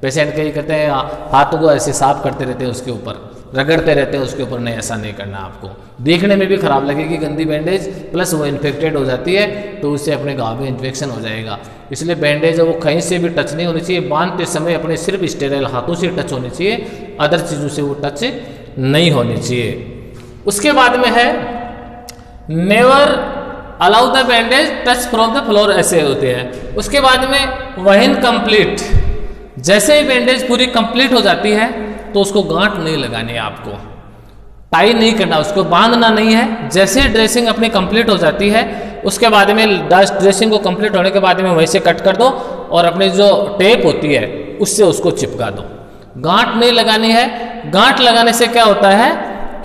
Patient कई कहते हैं हाथों को ऐसे साफ करते रहते हैं, उसके ऊपर रगड़ते रहते हैं उसके ऊपर। नहीं, ऐसा नहीं करना आपको। देखने में भी खराब लगेगी गंदी बैंडेज, प्लस वो इन्फेक्टेड हो जाती है तो उससे अपने घाव में इन्फेक्शन हो जाएगा। इसलिए बैंडेज वो कहीं से भी टच नहीं होनी चाहिए। बांधते समय अपने सिर्फ स्टेराइल हाथों से टच होनी चाहिए, अदर चीज़ों से वो टच नहीं होनी चाहिए। उसके बाद में है never allow the bandage touch from the floor, ऐसे होते हैं। उसके बाद में व्हेन कंप्लीट, जैसे ही बैंडेज पूरी कंप्लीट हो जाती है तो उसको गांठ नहीं लगानी है आपको, टाई नहीं करना, उसको बांधना नहीं है। जैसे ड्रेसिंग अपनी कंप्लीट हो जाती है उसके बाद में ड्रेसिंग को कंप्लीट होने के बाद में वहीं से कट कर दो और अपनी जो टेप होती है उससे उसको चिपका दो। गांठ नहीं लगानी है। गांठ लगाने से क्या होता है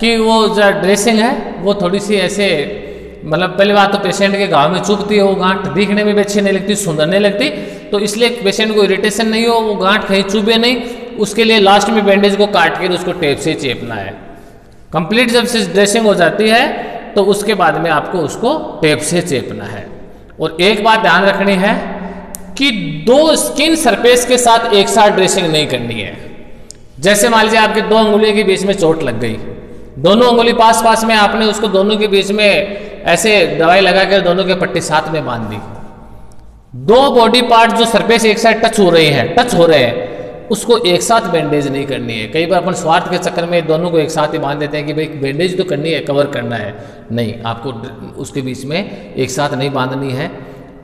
कि वो जो ड्रेसिंग है वो थोड़ी सी ऐसे, मतलब पहली बात तो पेशेंट के घाव में चुभती है वो गांठ, दिखने में भी अच्छी नहीं लगती, सुंदर नहीं लगती। तो इसलिए पेशेंट को इरिटेशन नहीं हो, वो गांठ कहीं चुभे नहीं, उसके लिए लास्ट में बैंडेज को काट के उसको टेप से चेपना है। कंप्लीट जब से ड्रेसिंग हो जाती है तो उसके बाद में आपको उसको टेप से चेपना है। और एक बात ध्यान रखनी है कि दो स्किन सरफेस के साथ एक साथ ड्रेसिंग नहीं करनी है। जैसे मान लीजिए आपके दो अंगुलियों के बीच में चोट लग गई, दोनों अंगुली पास पास में, आपने उसको दोनों के बीच में ऐसे दवाई लगाकर दोनों के पट्टी साथ में बांध दी। दो बॉडी पार्ट जो सरफेस एक साइड टच हो रहे हैं, उसको एक साथ बैंडेज नहीं करनी है। कई बार अपन स्वार्थ के चक्कर में दोनों को एक साथ ही बांध देते हैं कि भाई बैंडेज तो करनी है, कवर करना है। नहीं, आपको उसके बीच में एक साथ नहीं बांधनी है।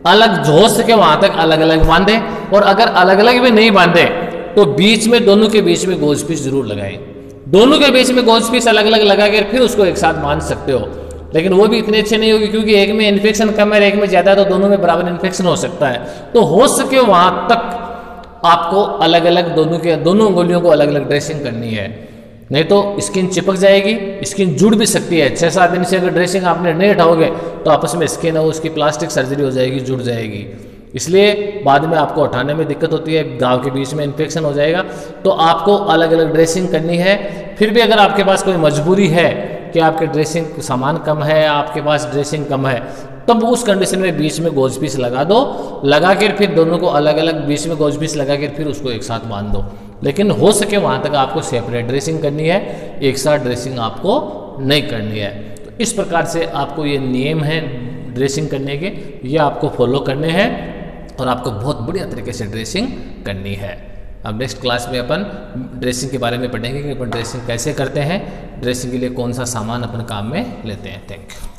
अलग जो हो सके वहां तक अलग अलग बांधे, और अगर अलग अलग भी नहीं बांधे तो बीच में, दोनों के बीच में गोज पीस जरूर लगाएं। दोनों के बीच में गोज पीस अलग अलग लगा कर फिर उसको एक साथ बांध सकते हो, लेकिन वो भी इतने अच्छे नहीं होगी क्योंकि एक में इन्फेक्शन कम है, एक में ज्यादा, तो दोनों में बराबर इन्फेक्शन हो सकता है। तो हो सके वहां तक आपको अलग अलग दोनों अंगुलियों को अलग अलग ड्रेसिंग करनी है, नहीं तो स्किन चिपक जाएगी, स्किन जुड़ भी सकती है। 6-7 दिन से अगर ड्रेसिंग आपने नहीं हटाओगे तो आपस में स्किन है उसकी प्लास्टिक सर्जरी हो जाएगी, जुड़ जाएगी। इसलिए बाद में आपको हटाने में दिक्कत होती है, घाव के बीच में इन्फेक्शन हो जाएगा। तो आपको अलग अलग ड्रेसिंग करनी है। फिर भी अगर आपके पास कोई मजबूरी है कि आपके ड्रेसिंग सामान कम है, आपके पास ड्रेसिंग कम है, तब उस कंडीशन में बीच में गोज पीस लगा दो, लगा कर फिर दोनों को अलग अलग बीच में गोज पीस लगा कर फिर उसको एक साथ बांध दो। लेकिन हो सके वहाँ तक आपको सेपरेट ड्रेसिंग करनी है, एक साथ ड्रेसिंग आपको नहीं करनी है। तो इस प्रकार से आपको ये नियम है ड्रेसिंग करने के, ये आपको फॉलो करने हैं और आपको बहुत बढ़िया तरीके से ड्रेसिंग करनी है। अब नेक्स्ट क्लास में अपन ड्रेसिंग के बारे में पढ़ेंगे कि अपन ड्रेसिंग कैसे करते हैं, ड्रेसिंग के लिए कौन सा सामान अपन काम में लेते हैं। Thank you.